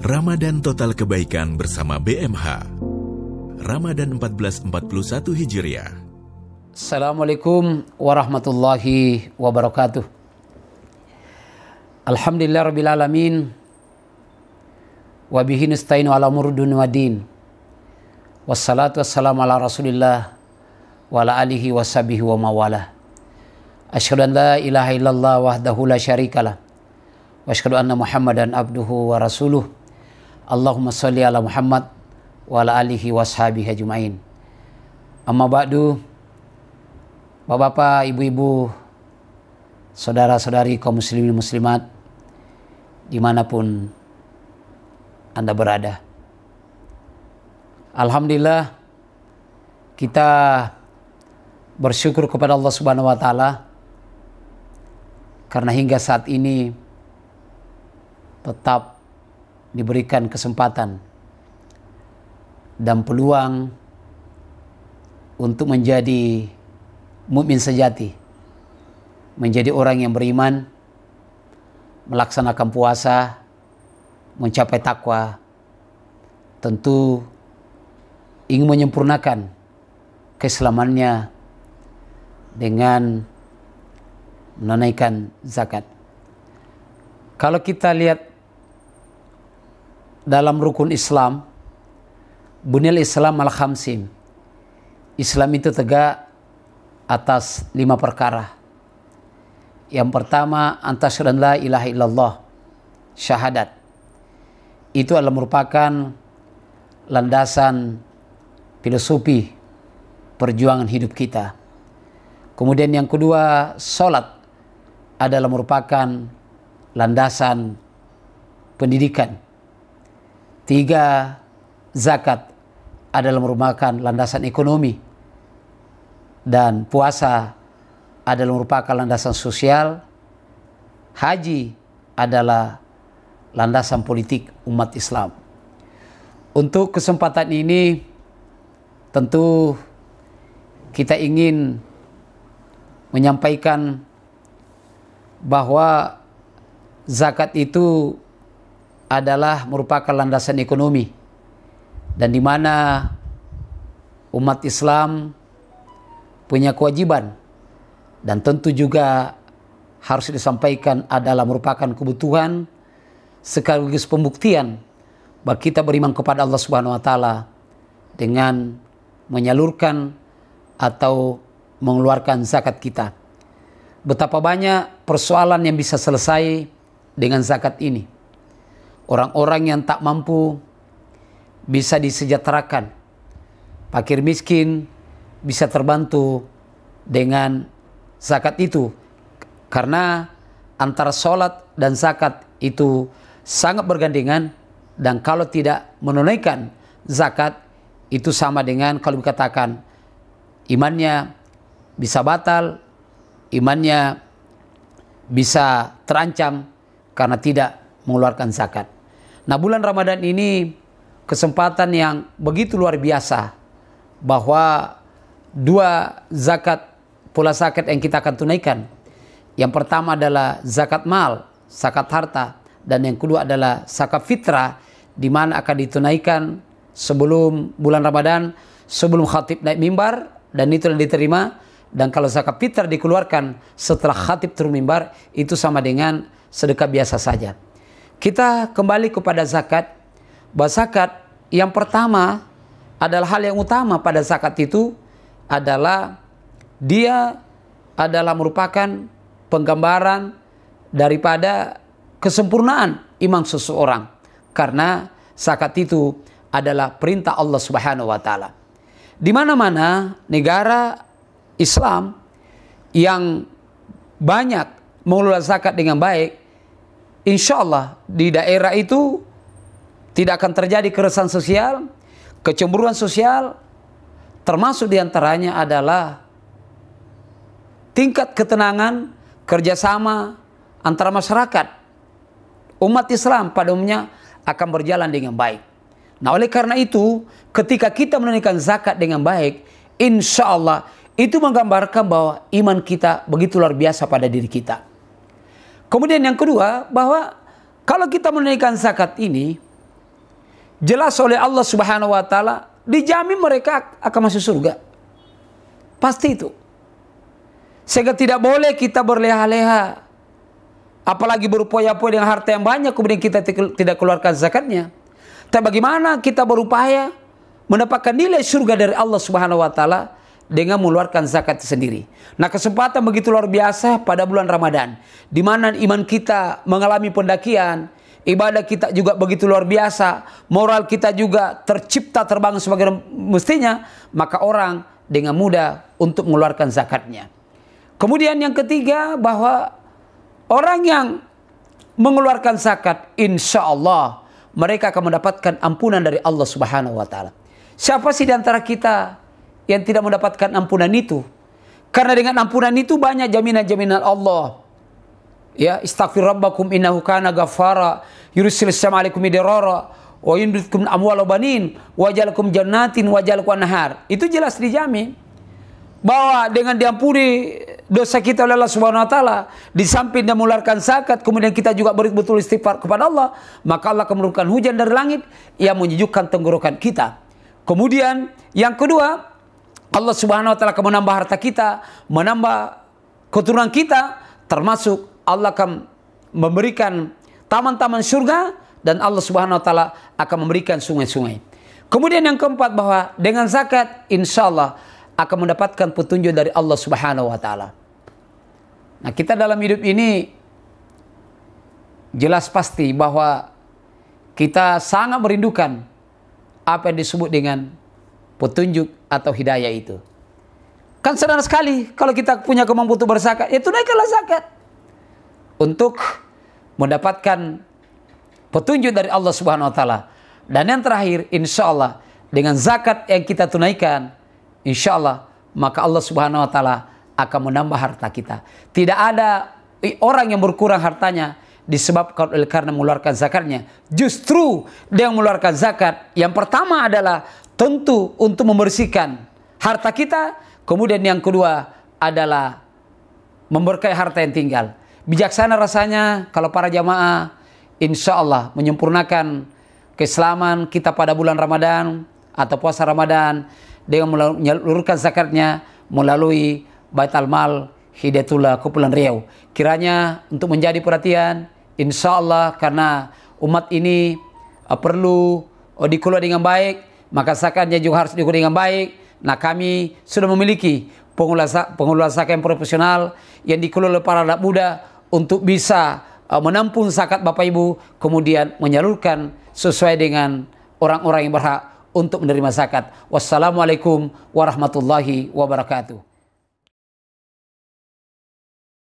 Ramadan Total Kebaikan bersama BMH. Ramadan 1441 Hijriah. Assalamualaikum warahmatullahi wabarakatuh. Alhamdulillah rabbil alamin. Wa bihi nasta'inu ala umuri dunya waddin. Wassalatu wassalamu ala Rasulillah wa ala alihi washabihi wa mawalah. Asyhadu an la ilaha illallah wahdahu la syarikalah. Wa asyhadu anna Muhammadan abduhu wa rasuluh. Allahumma sholli ala Muhammad wa ala alihi washabihi ajmain. Amma ba'du. Bapak-bapak, ibu-ibu, saudara-saudari kaum muslimin muslimat dimanapun Anda berada. Alhamdulillah, kita bersyukur kepada Allah Subhanahu wa Ta'ala karena hingga saat ini tetap diberikan kesempatan dan peluang untuk menjadi mukmin sejati, menjadi orang yang beriman, melaksanakan puasa, mencapai takwa, tentu ingin menyempurnakan keislamannya dengan menunaikan zakat. Kalau kita lihat dalam rukun Islam, Bunyal Islam al-khamsin, Islam itu tegak atas 5 perkara. Yang pertama, antasyhadu an la ilaha illallah, syahadat. Itu adalah merupakan landasan filosofi perjuangan hidup kita. Kemudian yang kedua, salat adalah merupakan landasan pendidikan. 3, zakat adalah merupakan landasan ekonomi. Dan puasa adalah merupakan landasan sosial. Haji adalah landasan politik umat Islam. Untuk kesempatan ini tentu kita ingin menyampaikan bahwa zakat itu adalah merupakan landasan ekonomi, dan di mana umat Islam punya kewajiban dan tentu juga harus disampaikan adalah merupakan kebutuhan sekaligus pembuktian bagi kita beriman kepada Allah Subhanahu wa Ta'ala dengan menyalurkan atau mengeluarkan zakat kita. Betapa banyak persoalan yang bisa selesai dengan zakat ini. Orang-orang yang tak mampu bisa disejahterakan. Fakir miskin bisa terbantu dengan zakat itu. Karena antara sholat dan zakat itu sangat bergandengan. Dan kalau tidak menunaikan zakat, itu sama dengan kalau dikatakan imannya bisa batal, imannya bisa terancam karena tidak mengeluarkan zakat. Nah, bulan Ramadan ini kesempatan yang begitu luar biasa bahwa 2 zakat, pula zakat yang kita akan tunaikan. Yang pertama adalah zakat mal, zakat harta, dan yang kedua adalah zakat fitrah, di mana akan ditunaikan sebelum bulan Ramadan, sebelum khatib naik mimbar, dan itu yang diterima. Dan kalau zakat fitrah dikeluarkan setelah khatib turun mimbar, itu sama dengan sedekah biasa saja. Kita kembali kepada zakat. Bahwa zakat yang pertama adalah hal yang utama pada zakat itu adalah dia adalah merupakan penggambaran daripada kesempurnaan iman seseorang. Karena zakat itu adalah perintah Allah Subhanahu wa Ta'ala. Di mana-mana negara Islam yang banyak mengelola zakat dengan baik, insya Allah di daerah itu tidak akan terjadi keresahan sosial, kecemburuan sosial, termasuk diantaranya adalah tingkat ketenangan, kerjasama antara masyarakat, umat Islam pada umumnya akan berjalan dengan baik. Nah, oleh karena itu, ketika kita menunaikan zakat dengan baik, insya Allah itu menggambarkan bahwa iman kita begitu luar biasa pada diri kita. Kemudian yang kedua, bahwa Kalau kita menunaikan zakat ini, jelas oleh Allah Subhanahu wa taala dijamin mereka akan masuk surga. Pasti itu. Sehingga tidak boleh kita berleha-leha, apalagi berupaya-upaya dengan harta yang banyak kemudian kita tidak keluarkan zakatnya. Tapi bagaimana kita berupaya mendapatkan nilai surga dari Allah Subhanahu wa taala dengan mengeluarkan zakat sendiri. Nah, kesempatan begitu luar biasa pada bulan Ramadan, di mana iman kita mengalami pendakian, ibadah kita juga begitu luar biasa, moral kita juga tercipta terbangun sebagaimana mestinya, maka orang dengan mudah untuk mengeluarkan zakatnya. Kemudian yang ketiga, bahwa orang yang mengeluarkan zakat, insya Allah mereka akan mendapatkan ampunan dari Allah Subhanahu wa taala. Siapa sih di antara kita yang tidak mendapatkan ampunan itu? Karena dengan ampunan itu banyak jaminan-jaminan Allah. Ya, istaghfir rabbakum innahu kana ghaffara yursilis sama alaikum midrara wa yumditkum amwal wa banin wa ja'alakum jannatin wa ja'alakum anhar. Itu jelas dijamin bahwa dengan diampuni dosa kita oleh Allah Subhanahu wa taala, di samping dia mengeluarkan zakat, kemudian kita juga betul istighfar kepada Allah, maka Allah akan menurunkan hujan dari langit yang menyejukkan tenggorokan kita. Kemudian yang kedua, Allah Subhanahu wa taala akan menambah harta kita, menambah keturunan kita, termasuk Allah akan memberikan taman-taman surga, dan Allah Subhanahu wa taala akan memberikan sungai-sungai. Kemudian yang keempat, bahwa dengan zakat insya Allah akan mendapatkan petunjuk dari Allah Subhanahu wa taala. Nah, kita dalam hidup ini jelas pasti bahwa kita sangat merindukan apa yang disebut dengan petunjuk atau hidayah itu. Kan sederhana sekali, kalau kita punya kemampuan untuk berzakat, ya tunaikanlah zakat untuk mendapatkan petunjuk dari Allah Subhanahu wa taala. Dan yang terakhir, insya Allah dengan zakat yang kita tunaikan, insya Allah maka Allah Subhanahu wa taala akan menambah harta kita. Tidak ada orang yang berkurang hartanya disebabkan oleh karena mengeluarkan zakatnya. Justru dia mengeluarkan zakat, yang pertama adalah tentu untuk membersihkan harta kita, kemudian yang kedua adalah memberkahi harta yang tinggal. Bijaksana rasanya kalau para jamaah insya Allah menyempurnakan keislaman kita pada bulan Ramadan atau puasa Ramadan dengan menyalurkan zakatnya melalui Baitul Mal Hidayatullah Kepulauan Riau. Kiranya untuk menjadi perhatian, insya Allah, karena umat ini perlu dikelola dengan baik, maka zakatnya juga harus dikelola dengan baik. Nah, kami sudah memiliki pengelola zakat yang profesional yang dikelola oleh para anak muda untuk bisa menampung zakat Bapak Ibu, kemudian menyalurkan sesuai dengan orang-orang yang berhak untuk menerima zakat. Wassalamualaikum warahmatullahi wabarakatuh.